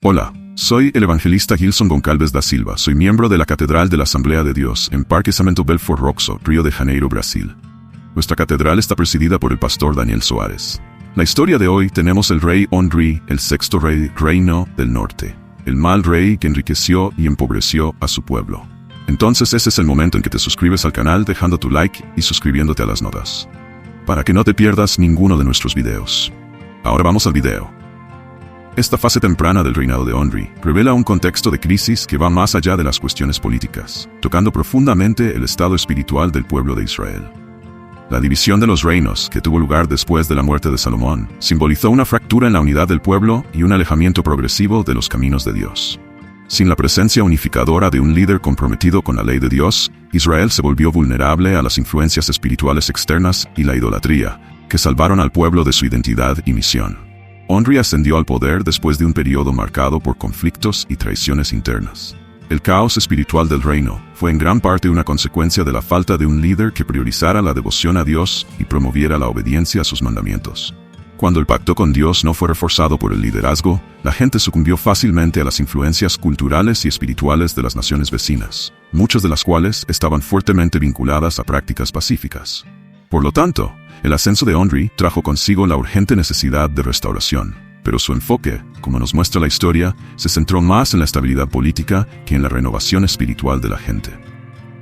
Hola, soy el evangelista Gilson Goncalves da Silva. Soy miembro de la Catedral de la Asamblea de Dios en Parque Samento Belfort Roxo, Río de Janeiro, Brasil. Nuestra catedral está presidida por el pastor Daniel Soares. La historia de hoy tenemos el rey Onri, el sexto rey Reino del Norte, el mal rey que enriqueció y empobreció a su pueblo. Entonces ese es el momento en que te suscribes al canal dejando tu like y suscribiéndote a las notas, para que no te pierdas ninguno de nuestros videos. Ahora vamos al video. Esta fase temprana del reinado de Onri revela un contexto de crisis que va más allá de las cuestiones políticas, tocando profundamente el estado espiritual del pueblo de Israel. La división de los reinos, que tuvo lugar después de la muerte de Salomón, simbolizó una fractura en la unidad del pueblo y un alejamiento progresivo de los caminos de Dios. Sin la presencia unificadora de un líder comprometido con la ley de Dios, Israel se volvió vulnerable a las influencias espirituales externas y la idolatría, que salvaron al pueblo de su identidad y misión. Onri ascendió al poder después de un periodo marcado por conflictos y traiciones internas. El caos espiritual del reino fue en gran parte una consecuencia de la falta de un líder que priorizara la devoción a Dios y promoviera la obediencia a sus mandamientos. Cuando el pacto con Dios no fue reforzado por el liderazgo, la gente sucumbió fácilmente a las influencias culturales y espirituales de las naciones vecinas, muchas de las cuales estaban fuertemente vinculadas a prácticas pacíficas. Por lo tanto, el ascenso de Onri trajo consigo la urgente necesidad de restauración, pero su enfoque, como nos muestra la historia, se centró más en la estabilidad política que en la renovación espiritual de la gente.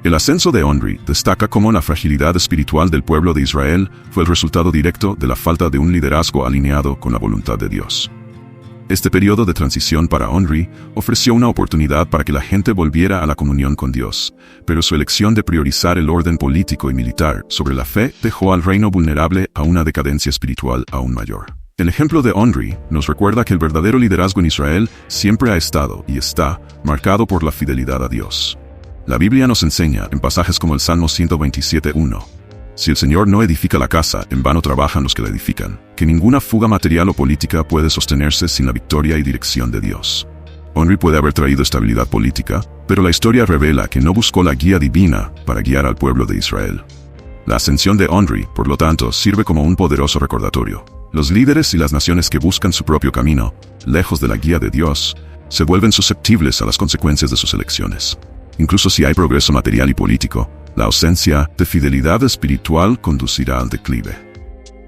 El ascenso de Onri destaca cómo la fragilidad espiritual del pueblo de Israel fue el resultado directo de la falta de un liderazgo alineado con la voluntad de Dios. Este periodo de transición para Onri ofreció una oportunidad para que la gente volviera a la comunión con Dios, pero su elección de priorizar el orden político y militar sobre la fe dejó al reino vulnerable a una decadencia espiritual aún mayor. El ejemplo de Onri nos recuerda que el verdadero liderazgo en Israel siempre ha estado y está marcado por la fidelidad a Dios. La Biblia nos enseña en pasajes como el Salmo 127:1. Si el Señor no edifica la casa, en vano trabajan los que la edifican, que ninguna fuga material o política puede sostenerse sin la victoria y dirección de Dios. Onri puede haber traído estabilidad política, pero la historia revela que no buscó la guía divina para guiar al pueblo de Israel. La ascensión de Onri, por lo tanto, sirve como un poderoso recordatorio. Los líderes y las naciones que buscan su propio camino, lejos de la guía de Dios, se vuelven susceptibles a las consecuencias de sus elecciones. Incluso si hay progreso material y político, la ausencia de fidelidad espiritual conducirá al declive.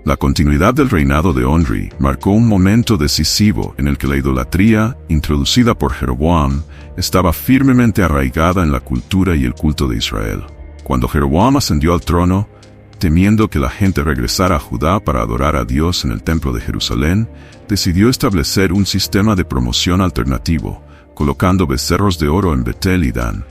La continuidad del reinado de Onri marcó un momento decisivo en el que la idolatría, introducida por Jeroboam, estaba firmemente arraigada en la cultura y el culto de Israel. Cuando Jeroboam ascendió al trono, temiendo que la gente regresara a Judá para adorar a Dios en el templo de Jerusalén, decidió establecer un sistema de promoción alternativo, colocando becerros de oro en Betel y Dan.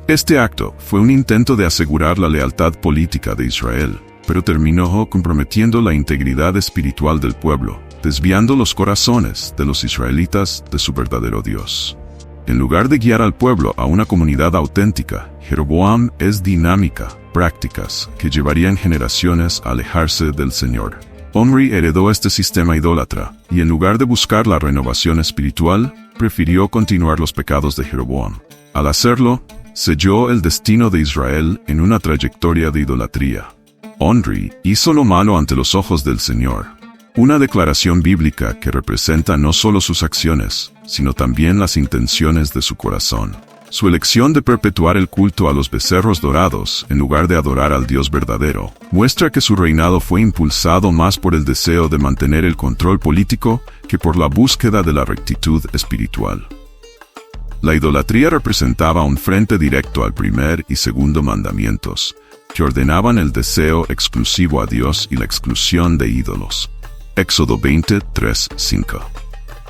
Este acto fue un intento de asegurar la lealtad política de Israel, pero terminó comprometiendo la integridad espiritual del pueblo, desviando los corazones de los israelitas de su verdadero Dios. En lugar de guiar al pueblo a una comunidad auténtica, Jeroboam es dinámica, prácticas que llevarían generaciones a alejarse del Señor. Onri heredó este sistema idólatra, y en lugar de buscar la renovación espiritual, prefirió continuar los pecados de Jeroboam. Al hacerlo, selló el destino de Israel en una trayectoria de idolatría. Onri hizo lo malo ante los ojos del Señor. Una declaración bíblica que representa no solo sus acciones, sino también las intenciones de su corazón. Su elección de perpetuar el culto a los becerros dorados en lugar de adorar al Dios verdadero muestra que su reinado fue impulsado más por el deseo de mantener el control político que por la búsqueda de la rectitud espiritual. La idolatría representaba un frente directo al primer y segundo mandamientos, que ordenaban el deseo exclusivo a Dios y la exclusión de ídolos. Éxodo 20:3-5.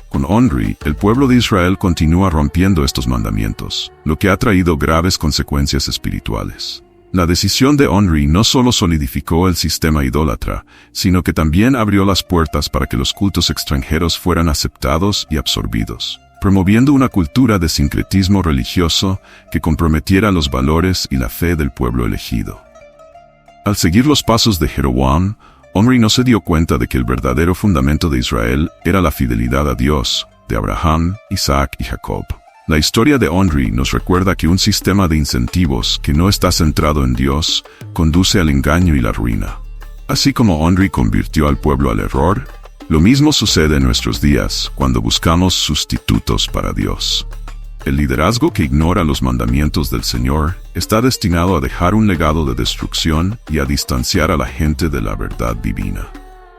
Con Onri, el pueblo de Israel continúa rompiendo estos mandamientos, lo que ha traído graves consecuencias espirituales. La decisión de Onri no solo solidificó el sistema idólatra, sino que también abrió las puertas para que los cultos extranjeros fueran aceptados y absorbidos, promoviendo una cultura de sincretismo religioso que comprometiera los valores y la fe del pueblo elegido. Al seguir los pasos de Jeroboam, Onri no se dio cuenta de que el verdadero fundamento de Israel era la fidelidad a Dios, de Abraham, Isaac y Jacob. La historia de Onri nos recuerda que un sistema de incentivos que no está centrado en Dios conduce al engaño y la ruina. Así como Onri convirtió al pueblo al error, Lo mismo sucede en nuestros días cuando buscamos sustitutos para Dios. El liderazgo que ignora los mandamientos del Señor está destinado a dejar un legado de destrucción y a distanciar a la gente de la verdad divina.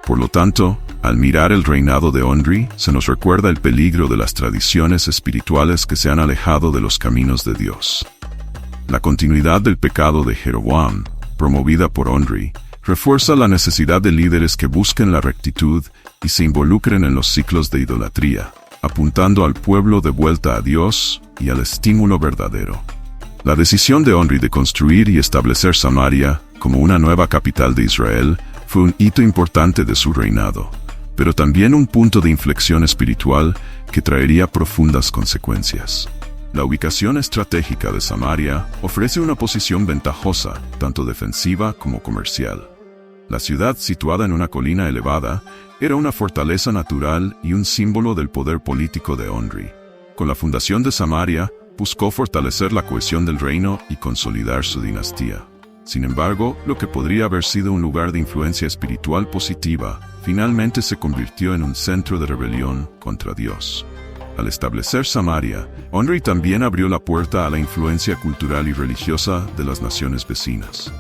Por lo tanto, al mirar el reinado de Omri, se nos recuerda el peligro de las tradiciones espirituales que se han alejado de los caminos de Dios. La continuidad del pecado de Jeroboam, promovida por Omri, refuerza la necesidad de líderes que busquen la rectitud y se involucren en los ciclos de idolatría, apuntando al pueblo de vuelta a Dios y al estímulo verdadero. La decisión de Omri de construir y establecer Samaria como una nueva capital de Israel fue un hito importante de su reinado, pero también un punto de inflexión espiritual que traería profundas consecuencias. La ubicación estratégica de Samaria ofrece una posición ventajosa, tanto defensiva como comercial. La ciudad, situada en una colina elevada, era una fortaleza natural y un símbolo del poder político de Omri. Con la fundación de Samaria, buscó fortalecer la cohesión del reino y consolidar su dinastía. Sin embargo, lo que podría haber sido un lugar de influencia espiritual positiva, finalmente se convirtió en un centro de rebelión contra Dios. Al establecer Samaria, Omri también abrió la puerta a la influencia cultural y religiosa de las naciones vecinas.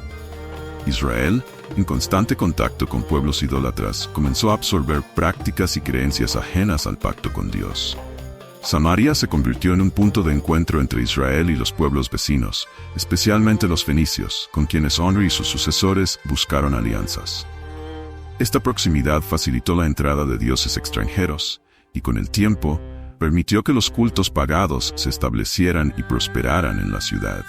Israel, en constante contacto con pueblos idólatras, comenzó a absorber prácticas y creencias ajenas al pacto con Dios. Samaria se convirtió en un punto de encuentro entre Israel y los pueblos vecinos, especialmente los fenicios, con quienes Omri y sus sucesores buscaron alianzas. Esta proximidad facilitó la entrada de dioses extranjeros, y con el tiempo, permitió que los cultos pagados se establecieran y prosperaran en la ciudad.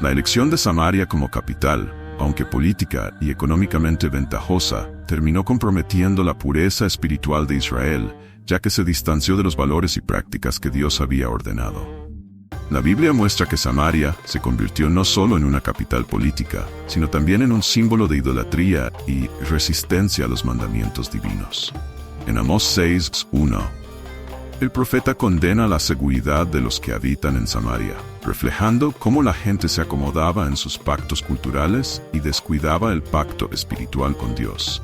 La elección de Samaria como capital, aunque política y económicamente ventajosa, terminó comprometiendo la pureza espiritual de Israel, ya que se distanció de los valores y prácticas que Dios había ordenado. La Biblia muestra que Samaria se convirtió no solo en una capital política, sino también en un símbolo de idolatría y resistencia a los mandamientos divinos. En Amós 6:1, el profeta condena la seguridad de los que habitan en Samaria, reflejando cómo la gente se acomodaba en sus pactos culturales y descuidaba el pacto espiritual con Dios.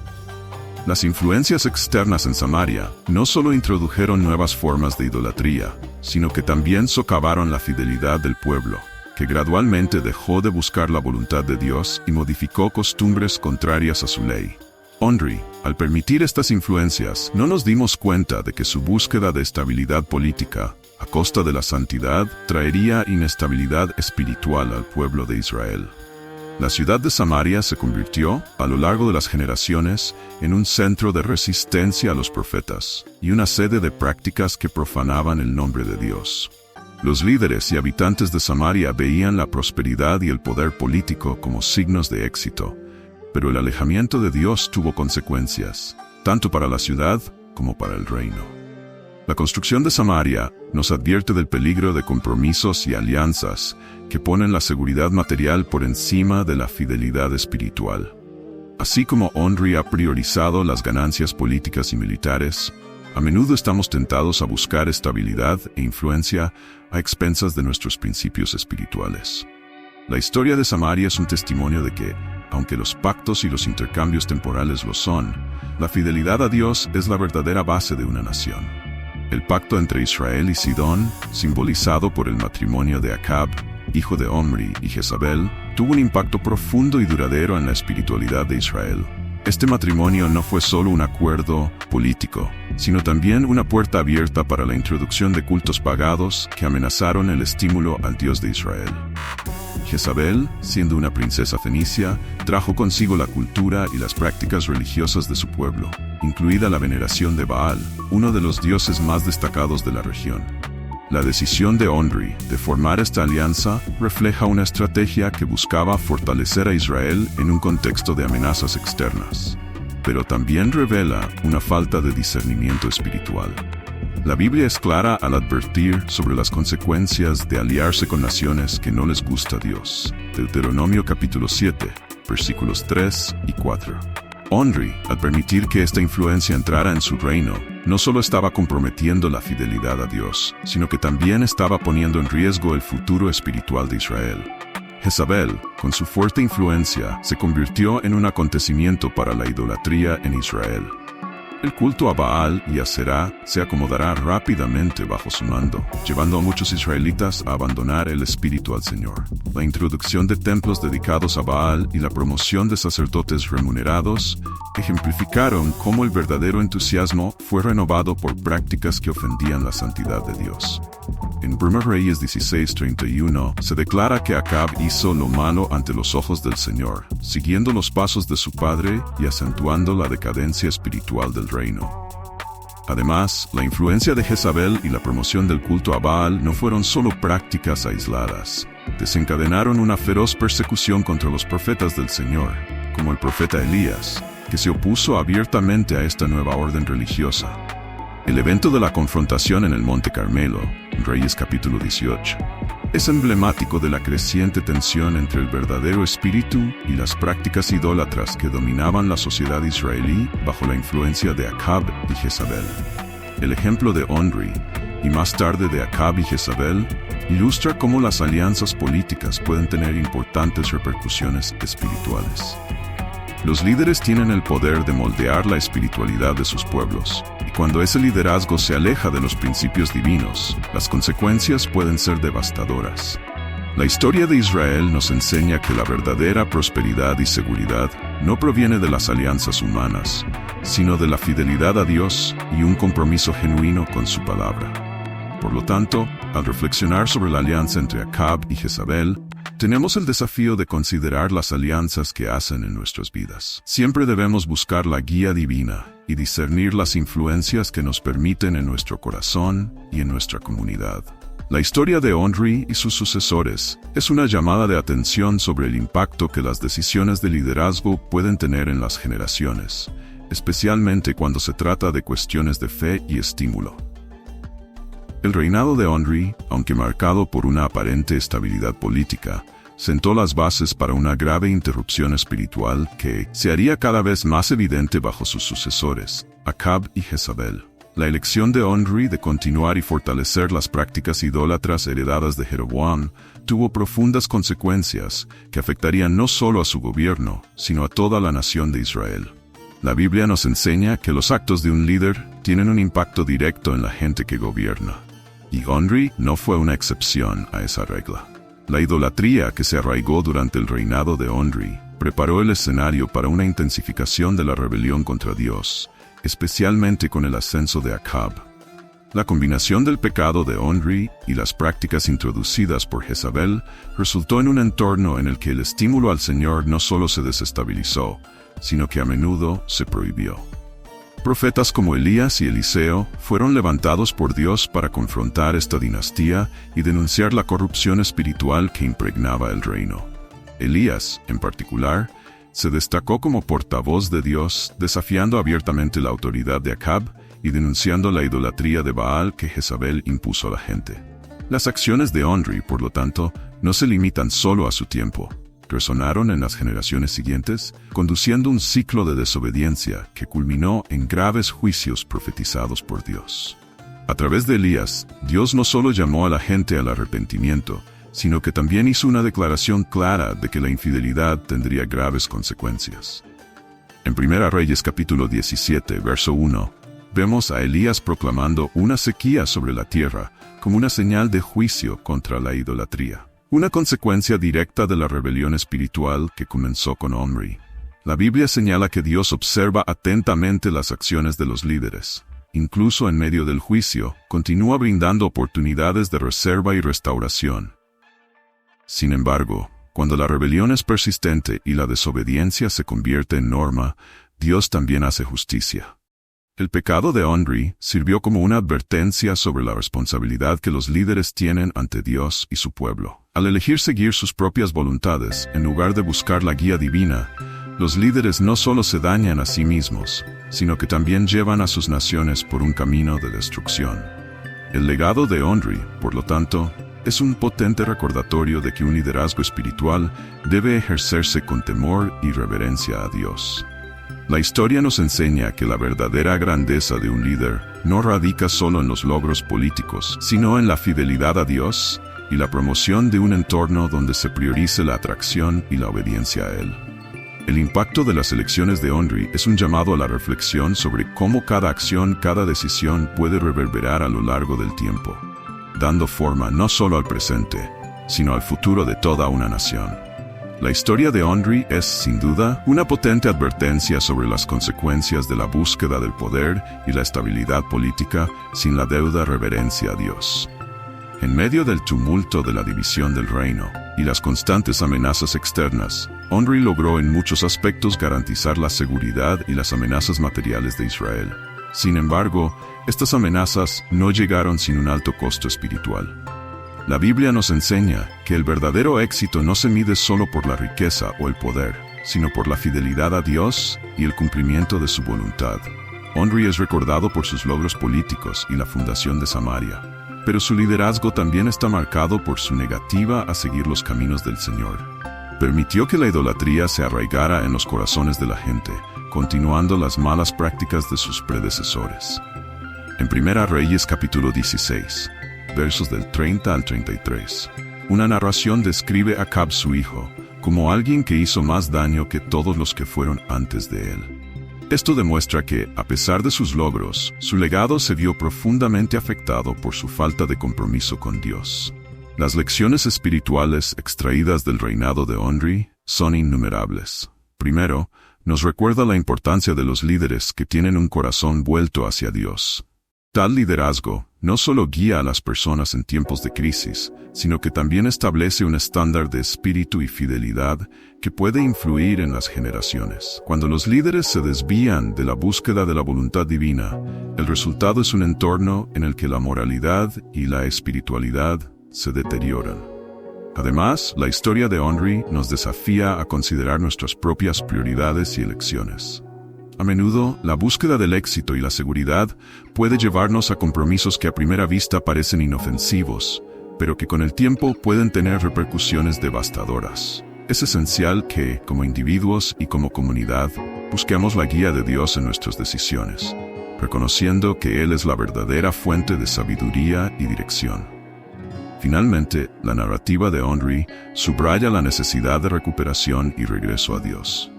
Las influencias externas en Samaria no solo introdujeron nuevas formas de idolatría, sino que también socavaron la fidelidad del pueblo, que gradualmente dejó de buscar la voluntad de Dios y modificó costumbres contrarias a su ley. Omri, al permitir estas influencias, no nos dimos cuenta de que su búsqueda de estabilidad política, a costa de la santidad, traería inestabilidad espiritual al pueblo de Israel. La ciudad de Samaria se convirtió, a lo largo de las generaciones, en un centro de resistencia a los profetas y una sede de prácticas que profanaban el nombre de Dios. Los líderes y habitantes de Samaria veían la prosperidad y el poder político como signos de éxito, pero el alejamiento de Dios tuvo consecuencias, tanto para la ciudad como para el reino. La construcción de Samaria nos advierte del peligro de compromisos y alianzas que ponen la seguridad material por encima de la fidelidad espiritual. Así como Omri ha priorizado las ganancias políticas y militares, a menudo estamos tentados a buscar estabilidad e influencia a expensas de nuestros principios espirituales. La historia de Samaria es un testimonio de que, aunque los pactos y los intercambios temporales lo son, la fidelidad a Dios es la verdadera base de una nación. El pacto entre Israel y Sidón, simbolizado por el matrimonio de Acab, hijo de Omri, y Jezabel, tuvo un impacto profundo y duradero en la espiritualidad de Israel. Este matrimonio no fue solo un acuerdo político, sino también una puerta abierta para la introducción de cultos pagados que amenazaron el estímulo al Dios de Israel. Jezabel, siendo una princesa fenicia, trajo consigo la cultura y las prácticas religiosas de su pueblo, incluida la veneración de Baal, uno de los dioses más destacados de la región. La decisión de Omri de formar esta alianza refleja una estrategia que buscaba fortalecer a Israel en un contexto de amenazas externas, pero también revela una falta de discernimiento espiritual. La Biblia es clara al advertir sobre las consecuencias de aliarse con naciones que no les gusta a Dios. Deuteronomio capítulo 7, versículos 3 y 4. Omri, al permitir que esta influencia entrara en su reino, no solo estaba comprometiendo la fidelidad a Dios, sino que también estaba poniendo en riesgo el futuro espiritual de Israel. Jezabel, con su fuerte influencia, se convirtió en un acontecimiento para la idolatría en Israel. El culto a Baal y a Será se acomodará rápidamente bajo su mando, llevando a muchos israelitas a abandonar el espíritu al Señor. La introducción de templos dedicados a Baal y la promoción de sacerdotes remunerados ejemplificaron cómo el verdadero entusiasmo fue renovado por prácticas que ofendían la santidad de Dios. En 1 Reyes 16:31 se declara que Acab hizo lo malo ante los ojos del Señor, siguiendo los pasos de su padre y acentuando la decadencia espiritual del reino. Además, la influencia de Jezabel y la promoción del culto a Baal no fueron solo prácticas aisladas. Desencadenaron una feroz persecución contra los profetas del Señor, como el profeta Elías, que se opuso abiertamente a esta nueva orden religiosa. El evento de la confrontación en el Monte Carmelo, en Reyes capítulo 18, es emblemático de la creciente tensión entre el verdadero espíritu y las prácticas idólatras que dominaban la sociedad israelí bajo la influencia de Acab y Jezabel. El ejemplo de Omri, y más tarde de Acab y Jezabel, ilustra cómo las alianzas políticas pueden tener importantes repercusiones espirituales. Los líderes tienen el poder de moldear la espiritualidad de sus pueblos, y cuando ese liderazgo se aleja de los principios divinos, las consecuencias pueden ser devastadoras. La historia de Israel nos enseña que la verdadera prosperidad y seguridad no proviene de las alianzas humanas, sino de la fidelidad a Dios y un compromiso genuino con su palabra. Por lo tanto, al reflexionar sobre la alianza entre Acab y Jezabel, tenemos el desafío de considerar las alianzas que hacen en nuestras vidas. Siempre debemos buscar la guía divina y discernir las influencias que nos permiten en nuestro corazón y en nuestra comunidad. La historia de Omri y sus sucesores es una llamada de atención sobre el impacto que las decisiones de liderazgo pueden tener en las generaciones, especialmente cuando se trata de cuestiones de fe y estímulo. El reinado de Omri, aunque marcado por una aparente estabilidad política, sentó las bases para una grave interrupción espiritual que se haría cada vez más evidente bajo sus sucesores, Acab y Jezabel. La elección de Omri de continuar y fortalecer las prácticas idólatras heredadas de Jeroboam tuvo profundas consecuencias que afectarían no solo a su gobierno, sino a toda la nación de Israel. La Biblia nos enseña que los actos de un líder tienen un impacto directo en la gente que gobierna. Y Omri no fue una excepción a esa regla. La idolatría que se arraigó durante el reinado de Omri preparó el escenario para una intensificación de la rebelión contra Dios, especialmente con el ascenso de Acab. La combinación del pecado de Omri y las prácticas introducidas por Jezabel resultó en un entorno en el que el estímulo al Señor no solo se desestabilizó, sino que a menudo se prohibió. Profetas como Elías y Eliseo fueron levantados por Dios para confrontar esta dinastía y denunciar la corrupción espiritual que impregnaba el reino. Elías, en particular, se destacó como portavoz de Dios, desafiando abiertamente la autoridad de Acab y denunciando la idolatría de Baal que Jezabel impuso a la gente. Las acciones de Omri, por lo tanto, no se limitan solo a su tiempo. Resonaron en las generaciones siguientes, conduciendo un ciclo de desobediencia que culminó en graves juicios profetizados por Dios. A través de Elías, Dios no solo llamó a la gente al arrepentimiento, sino que también hizo una declaración clara de que la infidelidad tendría graves consecuencias. En 1 Reyes capítulo 17, verso 1, vemos a Elías proclamando una sequía sobre la tierra como una señal de juicio contra la idolatría. Una consecuencia directa de la rebelión espiritual que comenzó con Omri. La Biblia señala que Dios observa atentamente las acciones de los líderes. Incluso en medio del juicio, continúa brindando oportunidades de reserva y restauración. Sin embargo, cuando la rebelión es persistente y la desobediencia se convierte en norma, Dios también hace justicia. El pecado de Omri sirvió como una advertencia sobre la responsabilidad que los líderes tienen ante Dios y su pueblo. Al elegir seguir sus propias voluntades, en lugar de buscar la guía divina, los líderes no solo se dañan a sí mismos, sino que también llevan a sus naciones por un camino de destrucción. El legado de Omri, por lo tanto, es un potente recordatorio de que un liderazgo espiritual debe ejercerse con temor y reverencia a Dios. La historia nos enseña que la verdadera grandeza de un líder no radica solo en los logros políticos, sino en la fidelidad a Dios y la promoción de un entorno donde se priorice la atracción y la obediencia a Él. El impacto de las elecciones de Henry es un llamado a la reflexión sobre cómo cada acción, cada decisión puede reverberar a lo largo del tiempo, dando forma no solo al presente, sino al futuro de toda una nación. La historia de Henry es, sin duda, una potente advertencia sobre las consecuencias de la búsqueda del poder y la estabilidad política sin la deuda reverencia a Dios. En medio del tumulto de la división del reino y las constantes amenazas externas, Henry logró en muchos aspectos garantizar la seguridad y las amenazas materiales de Israel. Sin embargo, estas amenazas no llegaron sin un alto costo espiritual. La Biblia nos enseña que el verdadero éxito no se mide solo por la riqueza o el poder, sino por la fidelidad a Dios y el cumplimiento de su voluntad. Henry es recordado por sus logros políticos y la fundación de Samaria, pero su liderazgo también está marcado por su negativa a seguir los caminos del Señor. Permitió que la idolatría se arraigara en los corazones de la gente, continuando las malas prácticas de sus predecesores. En 1 Reyes capítulo 16, versos del 30 al 33, una narración describe a Acab su hijo como alguien que hizo más daño que todos los que fueron antes de él. Esto demuestra que, a pesar de sus logros, su legado se vio profundamente afectado por su falta de compromiso con Dios. Las lecciones espirituales extraídas del reinado de Henry son innumerables. Primero, nos recuerda la importancia de los líderes que tienen un corazón vuelto hacia Dios. Tal liderazgo no solo guía a las personas en tiempos de crisis, sino que también establece un estándar de espíritu y fidelidad que puede influir en las generaciones. Cuando los líderes se desvían de la búsqueda de la voluntad divina, el resultado es un entorno en el que la moralidad y la espiritualidad se deterioran. Además, la historia de Henry nos desafía a considerar nuestras propias prioridades y elecciones. A menudo, la búsqueda del éxito y la seguridad puede llevarnos a compromisos que a primera vista parecen inofensivos, pero que con el tiempo pueden tener repercusiones devastadoras. Es esencial que, como individuos y como comunidad, busquemos la guía de Dios en nuestras decisiones, reconociendo que Él es la verdadera fuente de sabiduría y dirección. Finalmente, la narrativa de Henry subraya la necesidad de recuperación y regreso a Dios.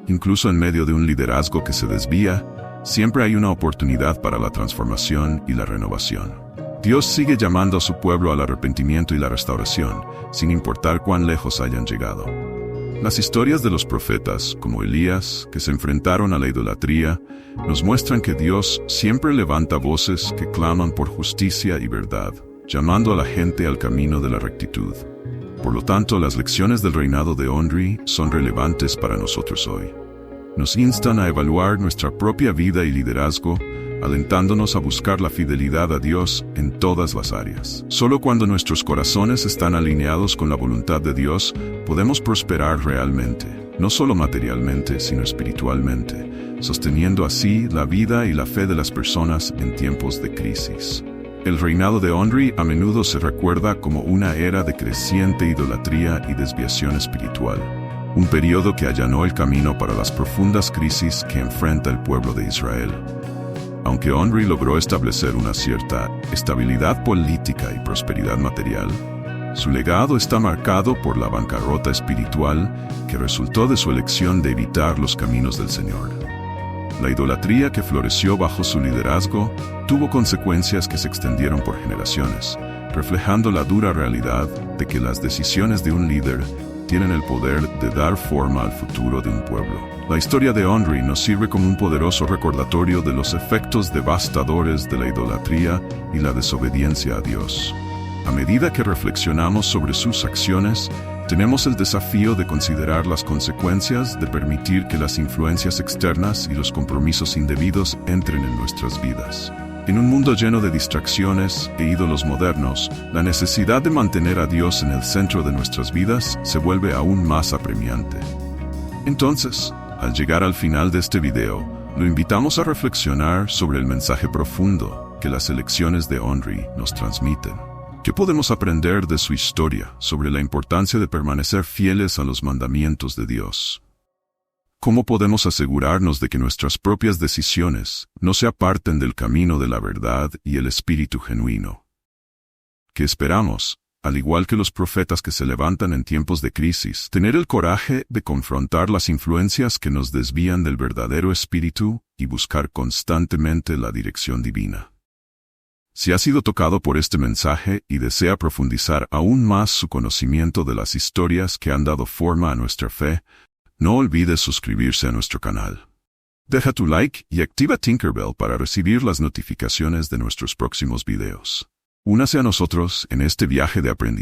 Incluso en medio de un liderazgo que se desvía, siempre hay una oportunidad para la transformación y la renovación. Dios sigue llamando a su pueblo al arrepentimiento y la restauración, sin importar cuán lejos hayan llegado. Las historias de los profetas, como Elías, que se enfrentaron a la idolatría, nos muestran que Dios siempre levanta voces que claman por justicia y verdad, llamando a la gente al camino de la rectitud. Por lo tanto, las lecciones del reinado de Henry son relevantes para nosotros hoy. Nos instan a evaluar nuestra propia vida y liderazgo, alentándonos a buscar la fidelidad a Dios en todas las áreas. Solo cuando nuestros corazones están alineados con la voluntad de Dios, podemos prosperar realmente, no solo materialmente, sino espiritualmente, sosteniendo así la vida y la fe de las personas en tiempos de crisis. El reinado de Henry a menudo se recuerda como una era de creciente idolatría y desviación espiritual, un periodo que allanó el camino para las profundas crisis que enfrenta el pueblo de Israel. Aunque Henry logró establecer una cierta estabilidad política y prosperidad material, su legado está marcado por la bancarrota espiritual que resultó de su elección de evitar los caminos del Señor. La idolatría que floreció bajo su liderazgo tuvo consecuencias que se extendieron por generaciones, reflejando la dura realidad de que las decisiones de un líder tienen el poder de dar forma al futuro de un pueblo. La historia de Henry nos sirve como un poderoso recordatorio de los efectos devastadores de la idolatría y la desobediencia a Dios. A medida que reflexionamos sobre sus acciones, tenemos el desafío de considerar las consecuencias de permitir que las influencias externas y los compromisos indebidos entren en nuestras vidas. En un mundo lleno de distracciones e ídolos modernos, la necesidad de mantener a Dios en el centro de nuestras vidas se vuelve aún más apremiante. Entonces, al llegar al final de este video, lo invitamos a reflexionar sobre el mensaje profundo que las elecciones de Henry nos transmiten. ¿Qué podemos aprender de su historia sobre la importancia de permanecer fieles a los mandamientos de Dios? ¿Cómo podemos asegurarnos de que nuestras propias decisiones no se aparten del camino de la verdad y el espíritu genuino? ¿Qué esperamos al igual que los profetas que se levantan en tiempos de crisis, tener el coraje de confrontar las influencias que nos desvían del verdadero espíritu y buscar constantemente la dirección divina. Si ha sido tocado por este mensaje y desea profundizar aún más su conocimiento de las historias que han dado forma a nuestra fe, no olvides suscribirse a nuestro canal. Deja tu like y activa Tinkerbell para recibir las notificaciones de nuestros próximos videos. Únase a nosotros en este viaje de aprendizaje